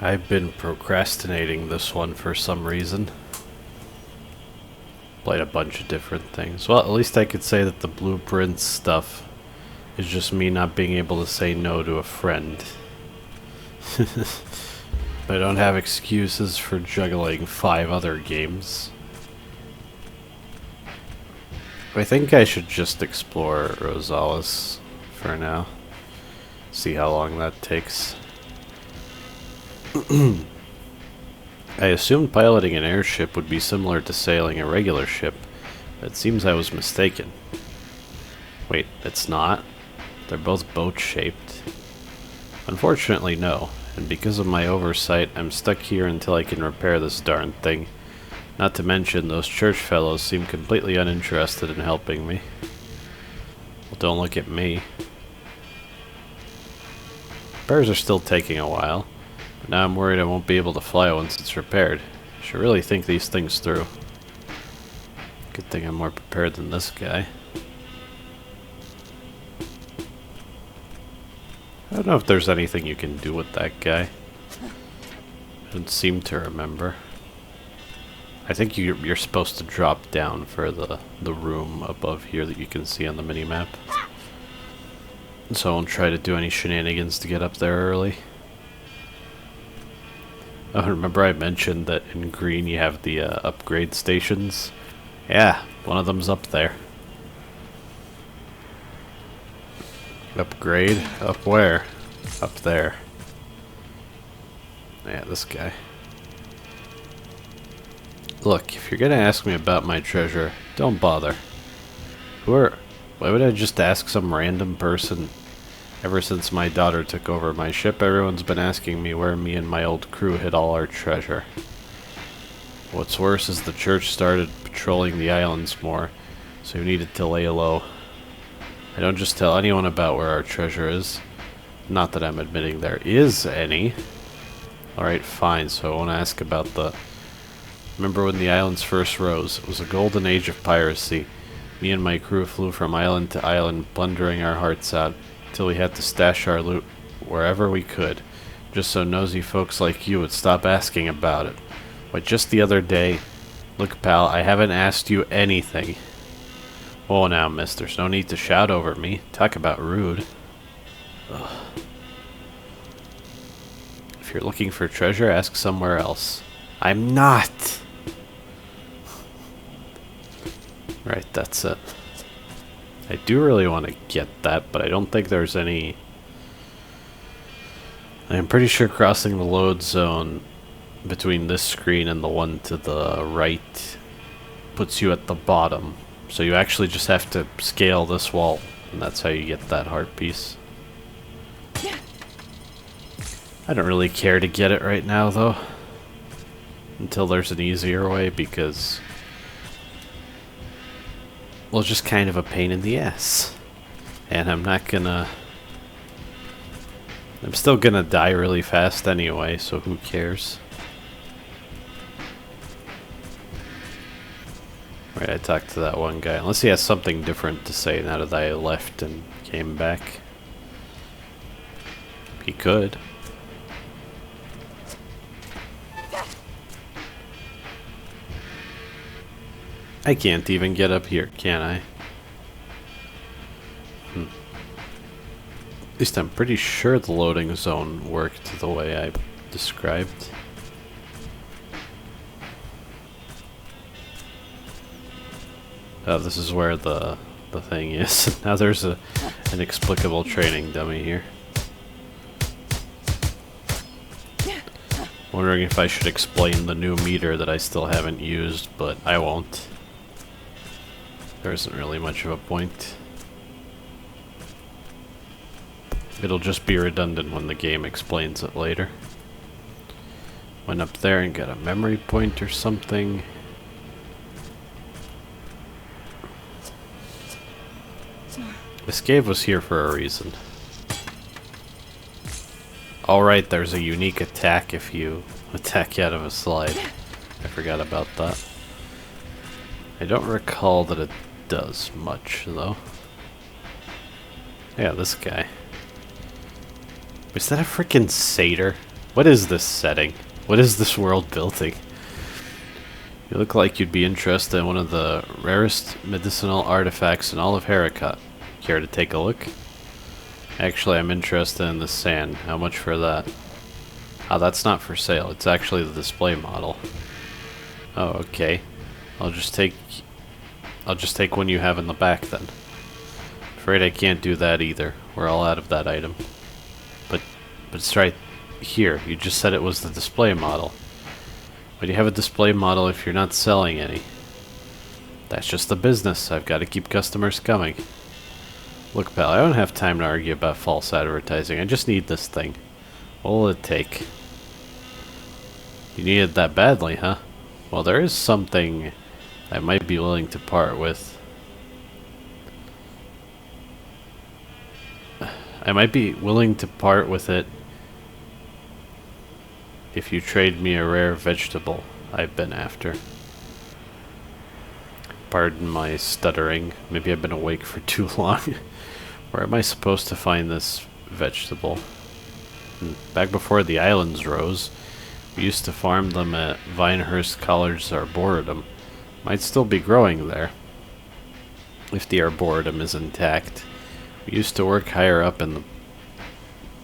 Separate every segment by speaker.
Speaker 1: I've been procrastinating this one for some reason. Played a bunch of different things. Well, at least I could say that the blueprints stuff is just me not being able to say no to a friend. I don't have excuses for juggling 5 other games. I think I should just explore Rosalis for now. See how long that takes. I assumed piloting an airship would be similar to sailing a regular ship, but it seems I was mistaken. Wait, it's not? They're both boat-shaped. Unfortunately, no, and because of my oversight, I'm stuck here until I can repair this darn thing. Not to mention, those church fellows seem completely uninterested in helping me. Well, don't look at me. Repairs are still taking a while. Now I'm worried I won't be able to fly once it's repaired. I should really think these things through. Good thing I'm more prepared than this guy. I don't know if there's anything you can do with that guy. I don't seem to remember. I think you're supposed to drop down for the room above here that you can see on the minimap. So I won't try to do any shenanigans to get up there early. Oh, remember I mentioned that in green you have the upgrade stations? Yeah, one of them's up there. Upgrade? Up where? Up there. Yeah, this guy. Look, if you're gonna ask me about my treasure, don't bother. Why would I just ask some random person? Ever since my daughter took over my ship, everyone's been asking me where me and my old crew hid all our treasure. What's worse is the church started patrolling the islands more, so we needed to lay low. I don't just tell anyone about where our treasure is. Not that I'm admitting there is any. Alright, fine, so I won't ask about the... Remember when the islands first rose? It was a golden age of piracy. Me and my crew flew from island to island, plundering our hearts out, till we had to stash our loot wherever we could, just so nosy folks like you would stop asking about it. But just the other day... Look, pal, I haven't asked you anything. Oh, now, miss, there's no need to shout over me. Talk about rude. Ugh. If you're looking for treasure, ask somewhere else. I'm not! Right, that's it. I do really want to get that, but I don't think there's any... I'm pretty sure crossing the load zone between this screen and the one to the right puts you at the bottom. So you actually just have to scale this wall, and that's how you get that heart piece. I don't really care to get it right now, though. Until there's an easier way, because... well, it's just kind of a pain in the ass. And I'm not gonna... I'm still gonna die really fast anyway, so who cares? Right, I talked to that one guy. Unless he has something different to say now that I left and came back. He could. I can't even get up here, can I? At least I'm pretty sure the loading zone worked the way I described. Oh, this is where the thing is. Now there's an inexplicable training dummy here. Wondering if I should explain the new meter that I still haven't used, but I won't. There isn't really much of a point. It'll just be redundant when the game explains it later. Went up there and got a memory point or something. This cave was here for a reason. Alright, there's a unique attack if you attack out of a slide. I forgot about that. I don't recall that it does much, though. Yeah, this guy. Is that a frickin' satyr? What is this setting? What is this world building? You look like you'd be interested in one of the rarest medicinal artifacts in all of Haricot. Care to take a look? Actually, I'm interested in the sand. How much for that? Ah, that's not for sale. It's actually the display model. Oh, okay. I'll just take one you have in the back then. Afraid I can't do that either. We're all out of that item. But it's right here. You just said it was the display model. Why do you have a display model if you're not selling any? That's just the business. I've got to keep customers coming. Look, pal, I don't have time to argue about false advertising. I just need this thing. What will it take? You need it that badly, huh? Well, there is something I might be willing to part with. I might be willing to part with it if you trade me a rare vegetable I've been after. Pardon my stuttering. Maybe I've been awake for too long. Where am I supposed to find this vegetable? Back before the islands rose, we used to farm them at Vinehurst College Arboretum. Might still be growing there, if the Arboretum is intact. We used to work higher up in the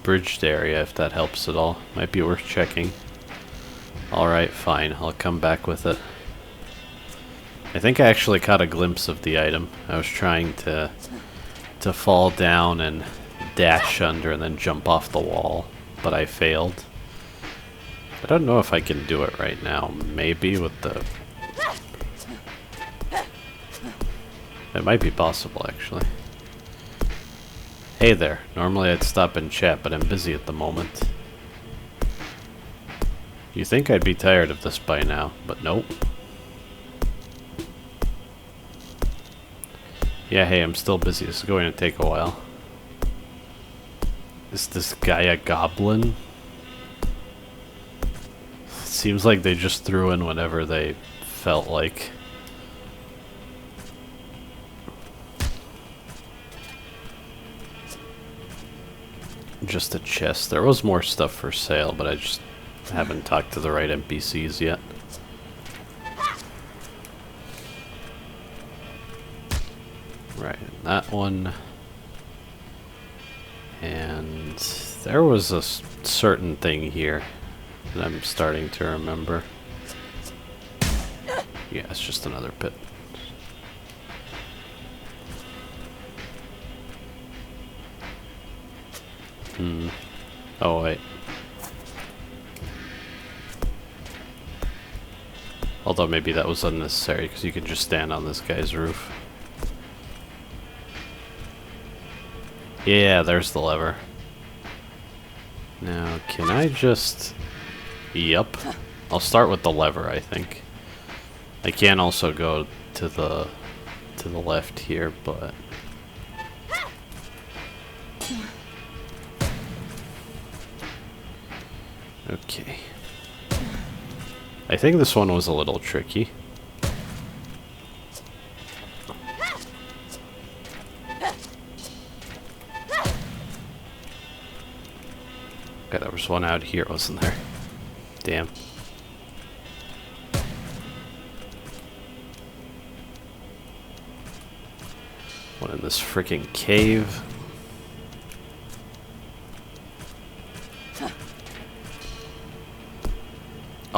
Speaker 1: bridged area, if that helps at all. Might be worth checking. Alright, fine. I'll come back with it. I think I actually caught a glimpse of the item. I was trying to fall down and dash under and then jump off the wall, but I failed. I don't know if I can do it right now. Maybe with the... It might be possible, actually. Hey there. Normally I'd stop and chat, but I'm busy at the moment. You think I'd be tired of this by now, but nope. Yeah, hey, I'm still busy. This is going to take a while. Is this guy a goblin? Seems like they just threw in whatever they felt like. Just a chest. There was more stuff for sale, but I just haven't talked to the right NPCs yet. Right, that one. And there was a certain thing here that I'm starting to remember. Yeah, it's just another pit. Oh, wait. Although maybe that was unnecessary, because you can just stand on this guy's roof. Yeah, there's the lever. Now, can I just... Yup. I'll start with the lever, I think. I can also go to the left here, but... Okay. I think this one was a little tricky. Okay, there was one out here, wasn't there? Damn. One in this freaking cave.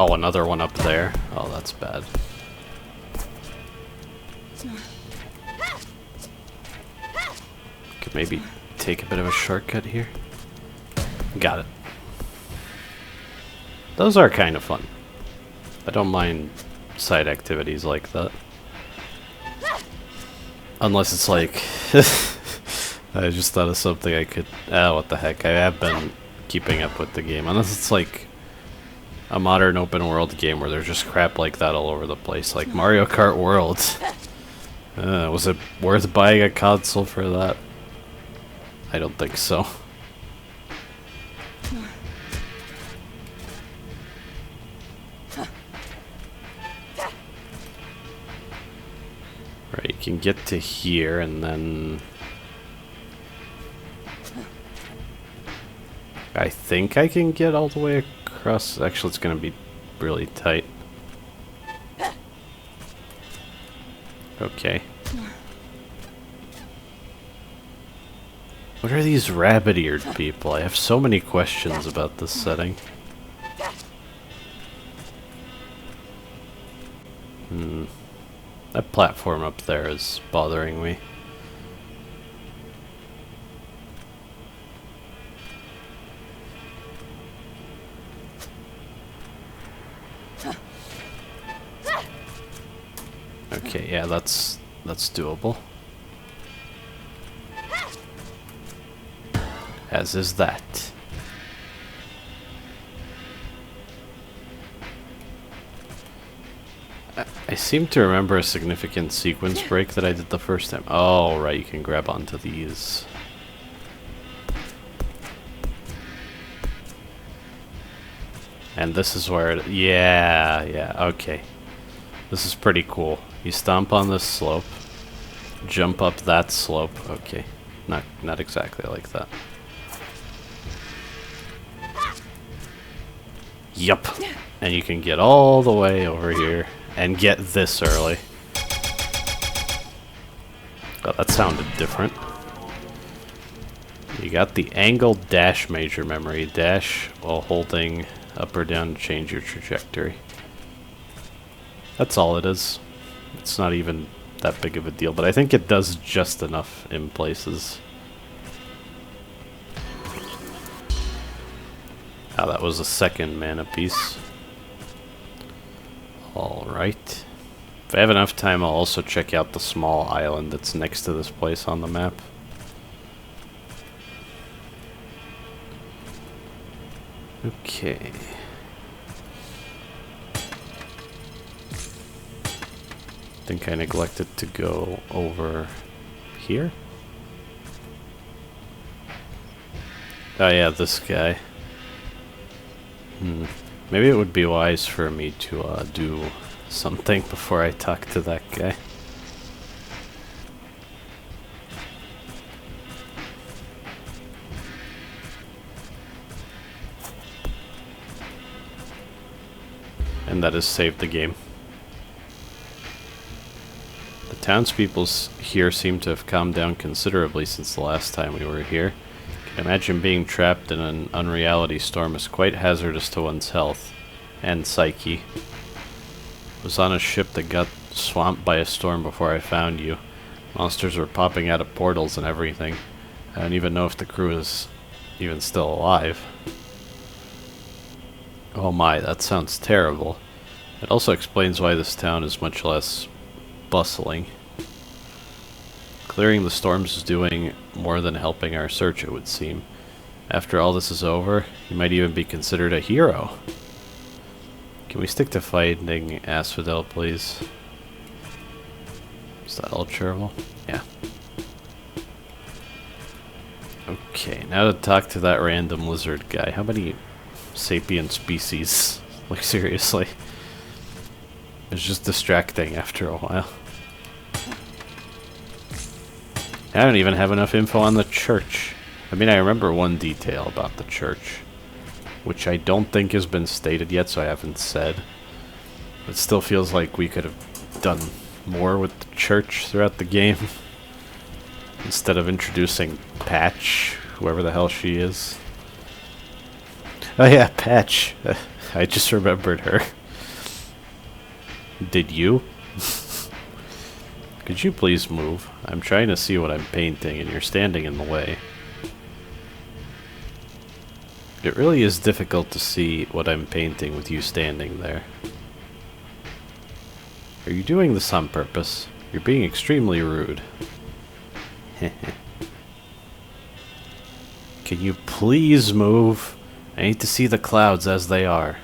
Speaker 1: Oh, another one up there. Oh, that's bad. Could maybe take a bit of a shortcut here. Got it. Those are kind of fun. I don't mind side activities like that. Unless it's like... I just thought of something I could... Ah, what the heck. I have been keeping up with the game. Unless it's like a modern open world game where there's just crap like that all over the place. Like Mario Kart World. Was it worth buying a console for that? I don't think so. Right, you can get to here and then... I I think I can get all the way across. Actually, it's going to be really tight. Okay. What are these rabbit-eared people? I have so many questions about this setting. That platform up there is bothering me. Okay, yeah, that's doable. As is that. I seem to remember a significant sequence break that I did the first time. Oh, right, you can grab onto these. And this is where it... Yeah, okay. This is pretty cool. You stomp on this slope, jump up that slope. Okay, not exactly like that. Yup. And you can get all the way over here and get this early. Oh, that sounded different. You got the angle dash major memory. Dash while holding up or down to change your trajectory. That's all it is. It's not even that big of a deal, but I think it does just enough in places. Ah, that was a second mana piece. Alright. If I have enough time, I'll also check out the small island that's next to this place on the map. Okay. I think I neglected to go over here. Oh yeah, this guy. Maybe it would be wise for me to do something before I talk to that guy. And that is save the game. The townspeople here seem to have calmed down considerably since the last time we were here. Imagine being trapped in an unreality storm is quite hazardous to one's health and psyche. I was on a ship that got swamped by a storm before I found you. Monsters were popping out of portals and everything. I don't even know if the crew is even still alive. Oh my, that sounds terrible. It also explains why this town is much less bustling. Clearing the storms is doing more than helping our search, it would seem. After all this is over, you might even be considered a hero. Can we stick to fighting Asphodel, please? Is that all charitable? Yeah. Okay, now to talk to that random lizard guy. How many sapient species? Like, seriously. It's just distracting after a while. I don't even have enough info on the church. I mean, I remember one detail about the church, which I don't think has been stated yet, so I haven't said. It still feels like we could have done more with the church throughout the game. Instead of introducing Patch, whoever the hell she is. Oh yeah, Patch. I just remembered her. Did you? Could you please move? I'm trying to see what I'm painting and you're standing in the way. It really is difficult to see what I'm painting with you standing there. Are you doing this on purpose? You're being extremely rude. Can you please move? I need to see the clouds as they are.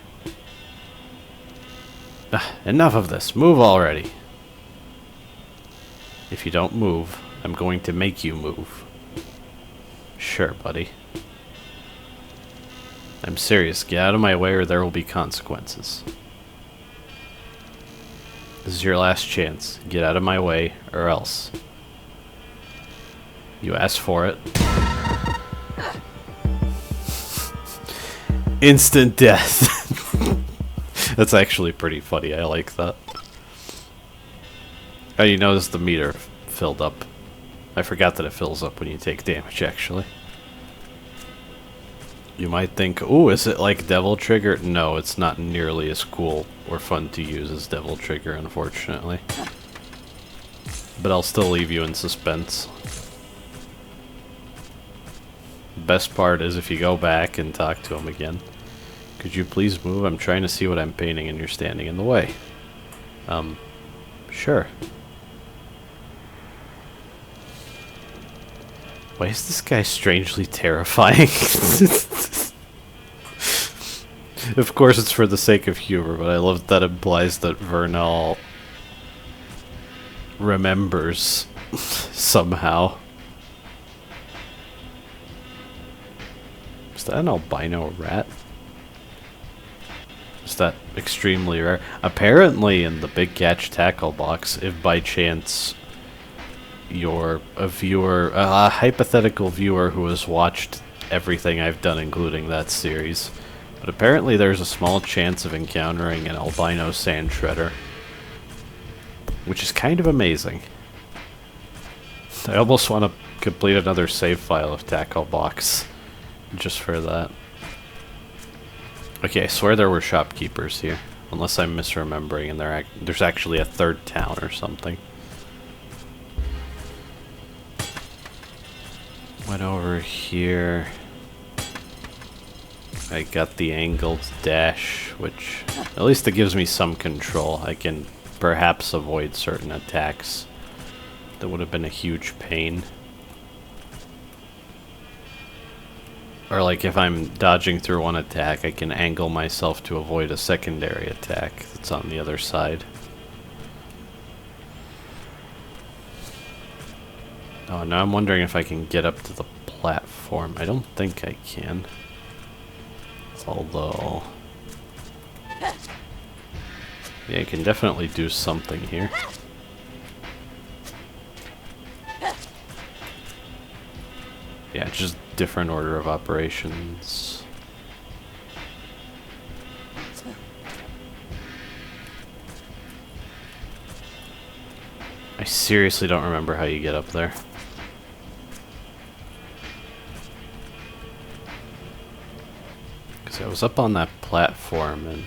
Speaker 1: Enough of this. Move already. If you don't move, I'm going to make you move. Sure, buddy. I'm serious. Get out of my way or there will be consequences. This is your last chance. Get out of my way or else. You asked for it. Instant death. That's actually pretty funny. I like that. Oh, you notice the meter filled up. I forgot that it fills up when you take damage, actually. You might think, ooh, is it like Devil Trigger? No, it's not nearly as cool or fun to use as Devil Trigger, unfortunately. But I'll still leave you in suspense. Best part is if you go back and talk to him again. Could you please move? I'm trying to see what I'm painting and you're standing in the way. Sure. Why is this guy strangely terrifying? Of course it's for the sake of humor, but I love that implies that Vernal remembers somehow. Is that an albino rat? Is that extremely rare? Apparently in the Big Catch Tackle box, if by chance you're a viewer, a hypothetical viewer who has watched everything I've done, including that series, but apparently there's a small chance of encountering an albino sand shredder, which is kind of amazing. I almost want to complete another save file of Tackle box just for that. Okay, I swear there were shopkeepers here, unless I'm misremembering and there's actually a third town or something. Went over here. I got the angled dash, which at least it gives me some control. I can perhaps avoid certain attacks that would have been a huge pain. Or like if I'm dodging through one attack, I can angle myself to avoid a secondary attack that's on the other side. Oh, now I'm wondering if I can get up to the platform. I don't think I can. Although... yeah, I can definitely do something here. Yeah, just different order of operations. I seriously don't remember how you get up there. Because I was up on that platform and...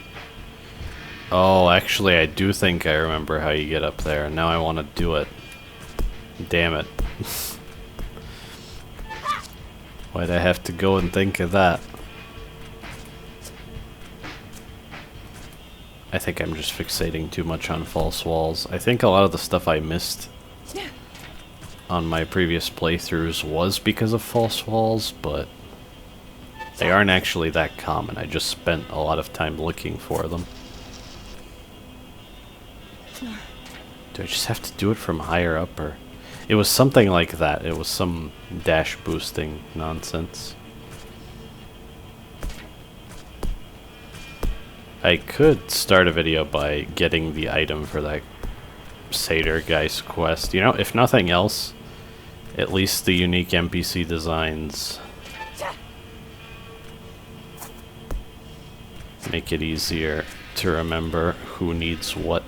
Speaker 1: oh, actually I do think I remember how you get up there, and now I want to do it. Damn it. Why'd I have to go and think of that? I think I'm just fixating too much on false walls. I think a lot of the stuff I missed on my previous playthroughs was because of false walls, but they aren't actually that common. I just spent a lot of time looking for them. Do I just have to do it from higher up, or... it was something like that. It was some dash boosting nonsense. I could start a video by getting the item for that satyr guy's quest. You know, if nothing else, at least the unique NPC designs make it easier to remember who needs what.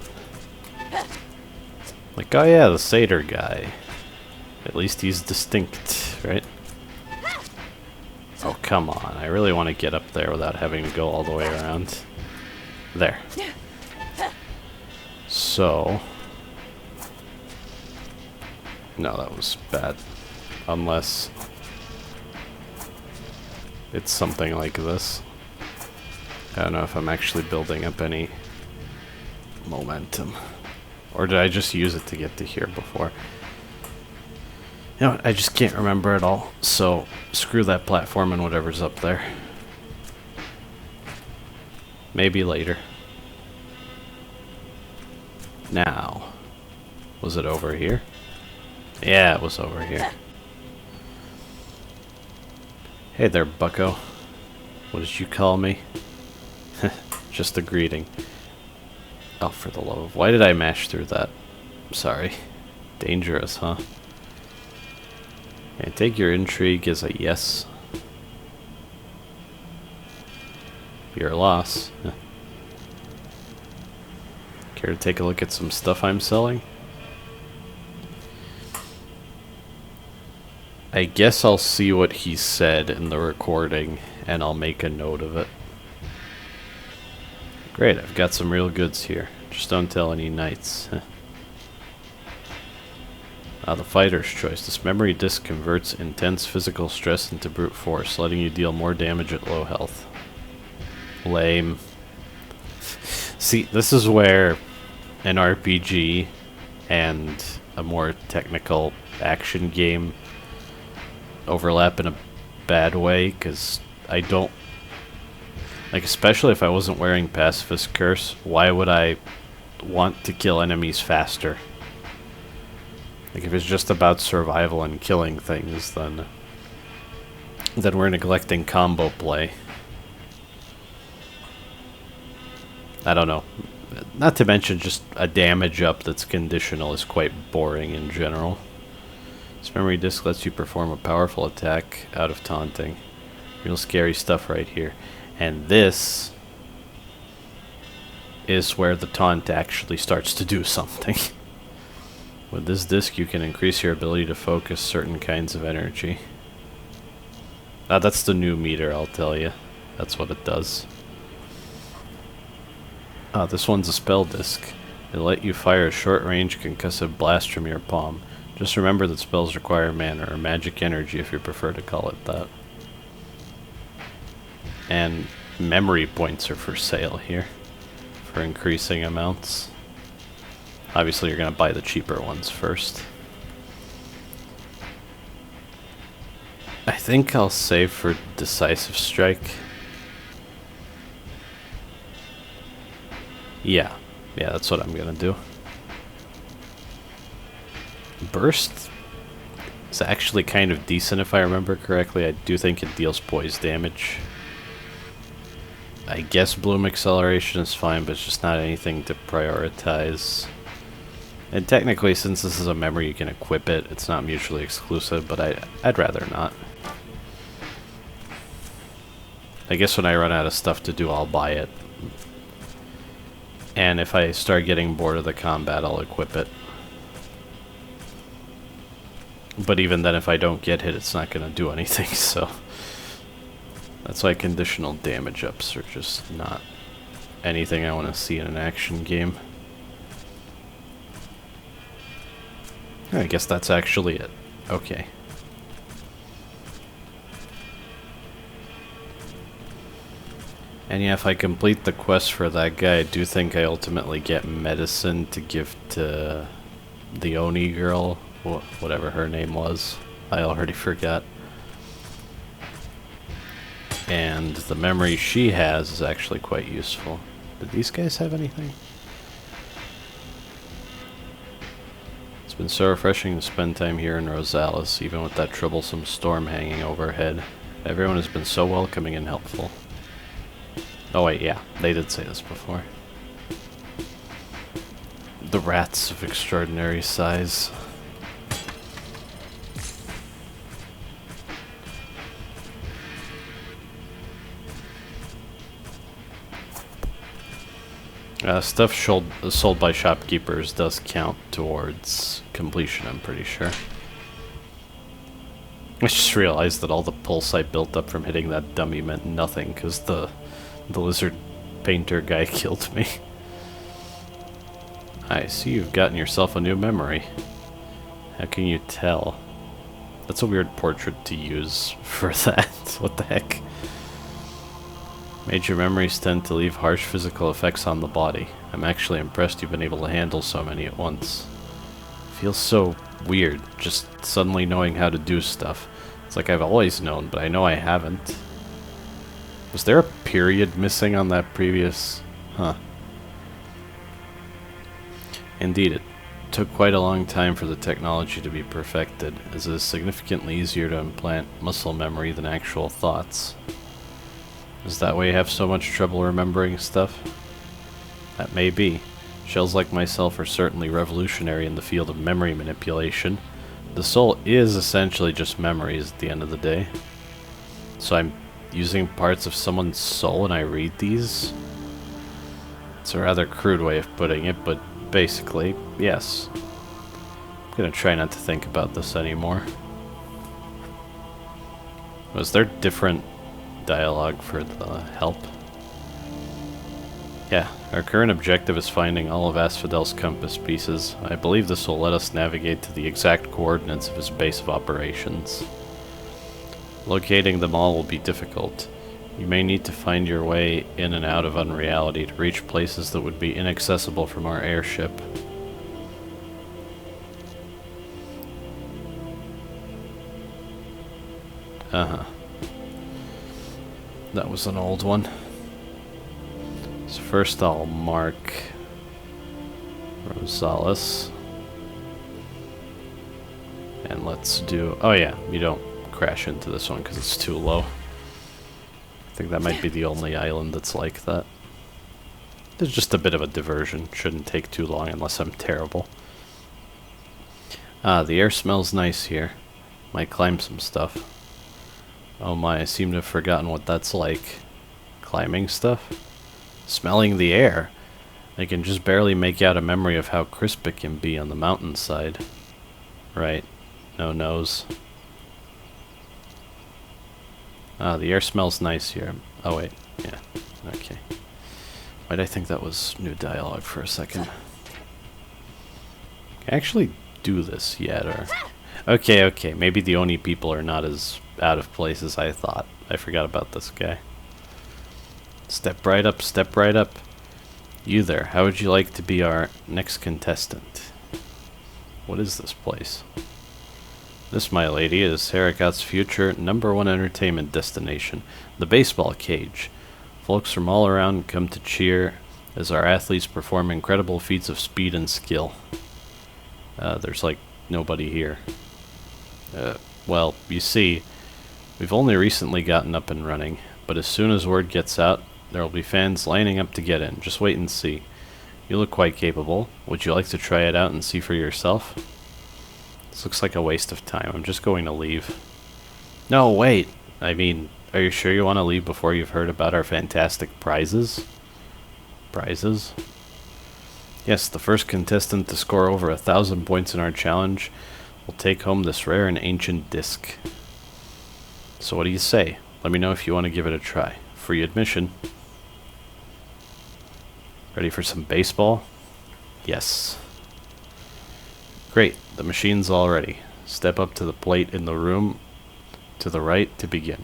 Speaker 1: Like, oh yeah, the satyr guy. At least he's distinct, right? Oh, come on. I really want to get up there without having to go all the way around. There. So... no, that was bad. Unless... it's something like this. I don't know if I'm actually building up any momentum. Or did I just use it to get to here before? You know what, I just can't remember it all, so screw that platform and whatever's up there. Maybe later. Now, was it over here? Yeah, it was over here. Hey there, bucko. What did you call me? Just a greeting. Oh, for the love of... why did I mash through that? Sorry. Dangerous, huh? I take your intrigue as a yes. Your loss. Care to take a look at some stuff I'm selling? I guess I'll see what he said in the recording, and I'll make a note of it. Great, I've got some real goods here. Just don't tell any knights. The fighter's choice. This memory disc converts intense physical stress into brute force, letting you deal more damage at low health. Lame. See, this is where an RPG and a more technical action game overlap in a bad way, because I don't... Like, especially if I wasn't wearing Pacifist Curse, why would I want to kill enemies faster? Like, if it's just about survival and killing things, then we're neglecting combo play. I don't know. Not to mention, just a damage up that's conditional is quite boring in general. This memory disc lets you perform a powerful attack out of taunting. Real scary stuff right here. And this is where the taunt actually starts to do something. With this disc, you can increase your ability to focus certain kinds of energy. That's the new meter, I'll tell you. That's what it does. This one's a spell disc. It'll let you fire a short-range concussive blast from your palm. Just remember that spells require mana, or magic energy if you prefer to call it that. And memory points are for sale here, for increasing amounts. Obviously, you're going to buy the cheaper ones first. I think I'll save for Decisive Strike. Yeah, that's what I'm going to do. Burst is actually kind of decent if I remember correctly. I do think it deals poise damage. I guess Bloom Acceleration is fine, but it's just not anything to prioritize. And technically, since this is a memory, you can equip it. It's not mutually exclusive, but I'd rather not. I guess when I run out of stuff to do, I'll buy it. And if I start getting bored of the combat, I'll equip it. But even then, if I don't get hit, it's not going to do anything, so... That's why conditional damage ups are just not anything I want to see in an action game. I guess that's actually it. Okay. And yeah, if I complete the quest for that guy, I do think I ultimately get medicine to give to the Oni girl, whatever her name was. I already forgot. And the memory she has is actually quite useful. Did these guys have anything? It's been so refreshing to spend time here in Rosalis, even with that troublesome storm hanging overhead. Everyone has been so welcoming and helpful. Oh wait, yeah, they did say this before. The rats of extraordinary size. Stuff sold by shopkeepers does count towards completion, I'm pretty sure. I just realized that all the pulse I built up from hitting that dummy meant nothing, because the lizard painter guy killed me. I see you've gotten yourself a new memory. How can you tell? That's a weird portrait to use for that. What the heck? Major memories tend to leave harsh physical effects on the body. I'm actually impressed you've been able to handle so many at once. Feels so weird, just suddenly knowing how to do stuff. It's like I've always known, but I know I haven't. Was there a period missing on that previous... Huh. Indeed, it took quite a long time for the technology to be perfected, as it is significantly easier to implant muscle memory than actual thoughts. Is that why you have so much trouble remembering stuff? That may be. Shells like myself are certainly revolutionary in the field of memory manipulation. The soul is essentially just memories at the end of the day. So I'm using parts of someone's soul when I read these? It's a rather crude way of putting it, but basically, yes. I'm gonna try not to think about this anymore. Was there different dialogue for the help? Yeah, our current objective is finding all of Asphodel's compass pieces. I believe this will let us navigate to the exact coordinates of his base of operations. Locating them all will be difficult. You may need to find your way in and out of Unreality to reach places that would be inaccessible from our airship. Uh-huh. That was an old one. So first I'll mark Rosalis. And let's do... Oh yeah, you don't crash into this one because it's too low. I think that might be the only island that's like that. There's just a bit of a diversion. Shouldn't take too long unless I'm terrible. Ah, the air smells nice here. Might climb some stuff. Oh my, I seem to have forgotten what that's like. Climbing stuff? Smelling the air. I can just barely make out a memory of how crisp it can be on the mountainside. Right. No nose. Ah, the air smells nice here. Oh wait, yeah. Okay. Why'd I think that was new dialogue for a second? Can I actually do this yet, or... Okay, maybe the Oni people are not as out of place as I thought. I forgot about this guy. Step right up, step right up. You there, how would you like to be our next contestant? What is this place? This, my lady, is Harricot's future #1 entertainment destination, the baseball cage. Folks from all around come to cheer as our athletes perform incredible feats of speed and skill. There's like nobody here. Well, you see, we've only recently gotten up and running, but as soon as word gets out, there will be fans lining up to get in. Just wait and see. You look quite capable. Would you like to try it out and see for yourself? This looks like a waste of time. I'm just going to leave. No, wait. I mean, are you sure you want to leave before you've heard about our fantastic prizes? Prizes? Yes, the first contestant to score over 1,000 points in our challenge will take home this rare and ancient disc. So what do you say? Let me know if you want to give it a try. Free admission. Ready for some baseball? Yes. Great, the machine's all ready. Step up to the plate in the room to the right to begin.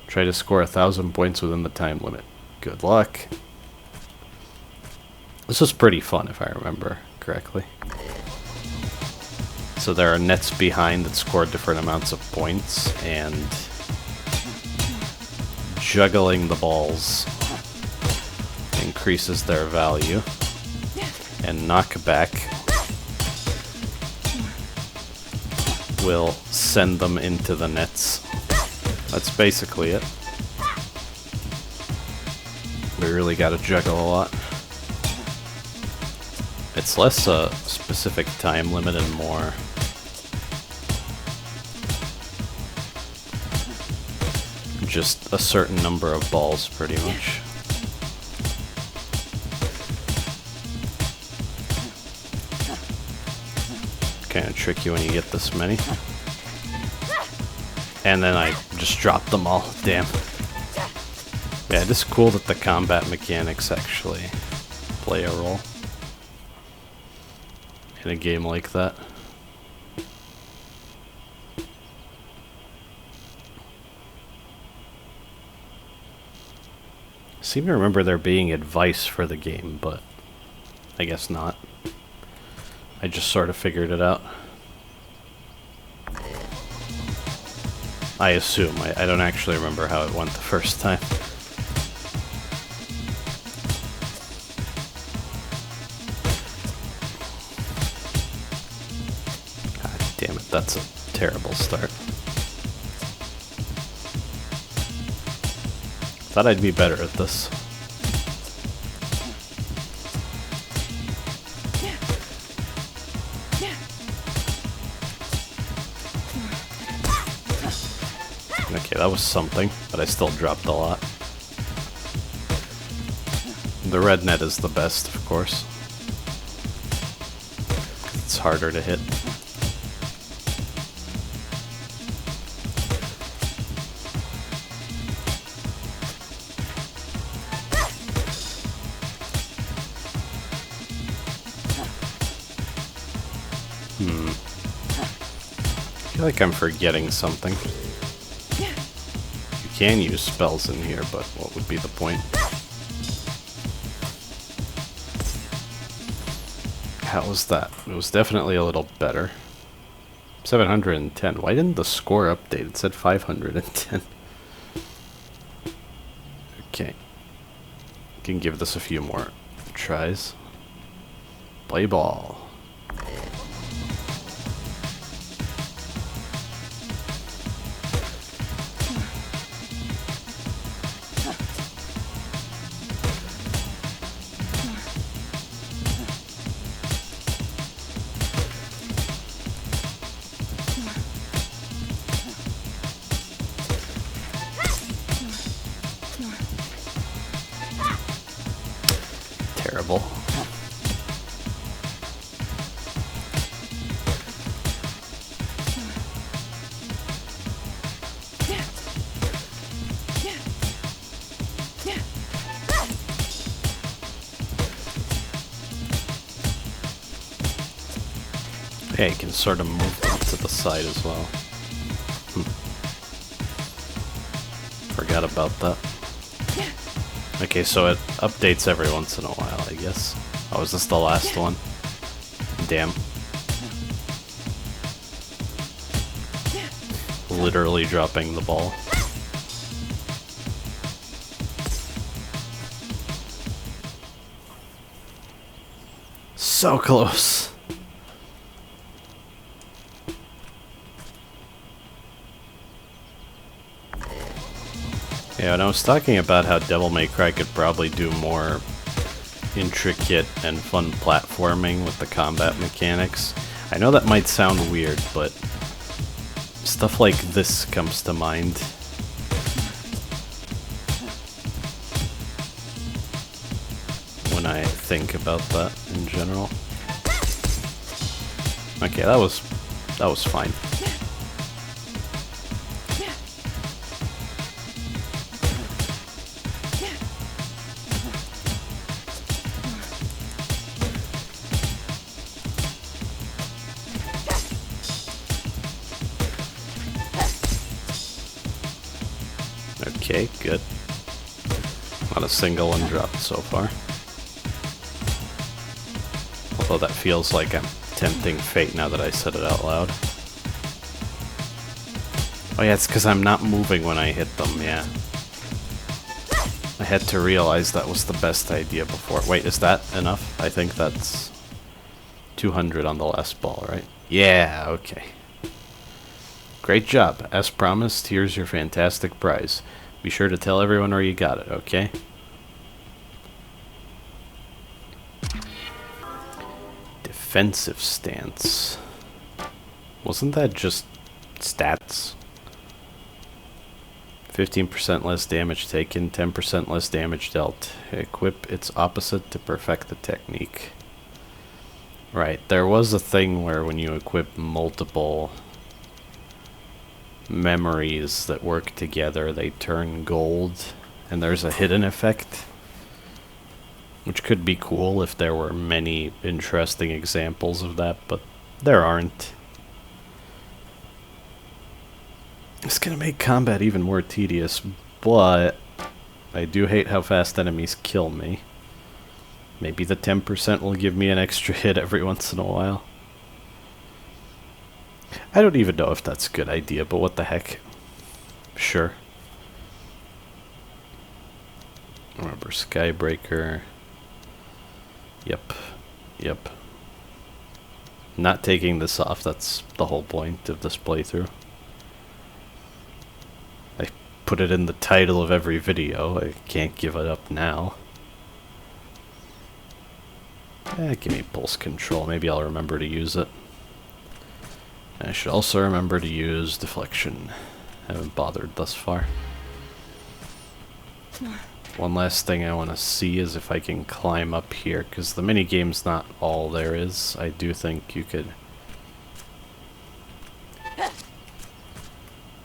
Speaker 1: Try to score 1,000 points within the time limit. Good luck. This was pretty fun if I remember correctly. So there are nets behind that score different amounts of points, and juggling the balls increases their value, and knockback will send them into the nets. That's basically it. We really gotta juggle a lot. It's less a specific time limit and more just a certain number of balls, pretty much. Kind of tricky when you get this many. And then I just dropped them all. Damn. Yeah, it is cool that the combat mechanics actually play a role in a game like that. I seem to remember there being advice for the game, but I guess not. I just sort of figured it out. I assume. I don't actually remember how it went the first time. God damn it, that's a terrible start. Thought I'd be better at this. Okay, that was something, but I still dropped a lot. The red net is the best, of course. It's harder to hit. I feel like I'm forgetting something. You can use spells in here, but what would be the point? How was that? It was definitely a little better. 710. Why didn't the score update? It said 510. Okay. Can give this a few more tries. Play ball. Terrible. Yeah, you can sort of move them to the side as well. Forgot about that. Okay, so it updates every once in a while, I guess. Oh, is this the last one? Damn. Literally dropping the ball. So close. Yeah, and I was talking about how Devil May Cry could probably do more intricate and fun platforming with the combat mechanics. I know that might sound weird, but stuff like this comes to mind. When I think about that in general. Okay, that was fine. Okay, good. Not a single one dropped so far. Although that feels like I'm tempting fate now that I said it out loud. Oh yeah, it's because I'm not moving when I hit them, yeah. I had to realize that was the best idea before. Wait, is that enough? I think that's 200 on the last ball, right? Yeah, okay. Great job. As promised, here's your fantastic prize. Be sure to tell everyone where you got it, okay? Defensive stance. Wasn't that just stats? 15% less damage taken, 10% less damage dealt. Equip its opposite to perfect the technique. Right, there was a thing where when you equip multiple memories that work together, they turn gold, and there's a hidden effect, which could be cool if there were many interesting examples of that, but there aren't. It's gonna make combat even more tedious, but I do hate how fast enemies kill me. Maybe the 10% will give me an extra hit every once in a while. I don't even know if that's a good idea, but what the heck. Sure. Remember, Skybreaker. Yep. Yep. Not taking this off, that's the whole point of this playthrough. I put it in the title of every video, I can't give it up now. Give me pulse control, maybe I'll remember to use it. I should also remember to use deflection. Haven't bothered thus far. One last thing I want to see is if I can climb up here, because the minigame's not all there is. I do think you could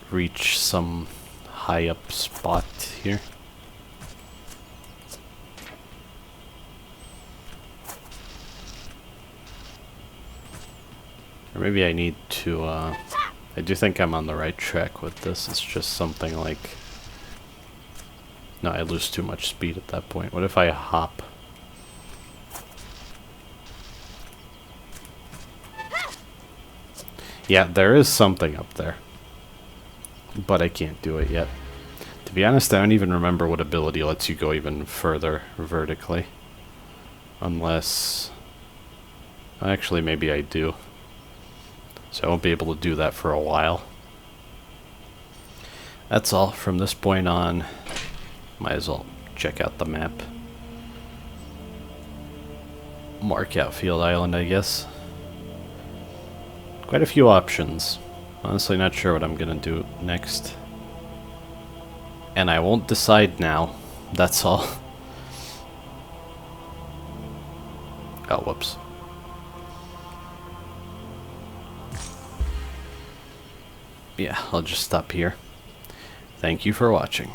Speaker 1: reach some high up spot here. Or maybe I need to, I do think I'm on the right track with this. It's just something like... No, I lose too much speed at that point. What if I hop? Yeah, there is something up there. But I can't do it yet. To be honest, I don't even remember what ability lets you go even further vertically. Unless... Actually, maybe I do. So I won't be able to do that for a while. That's all from this point on. Might as well check out the map. Mark out Field Island, I guess. Quite a few options. Honestly, not sure what I'm gonna do next. And I won't decide now. That's all. Oh, whoops. Yeah, I'll just stop here. Thank you for watching.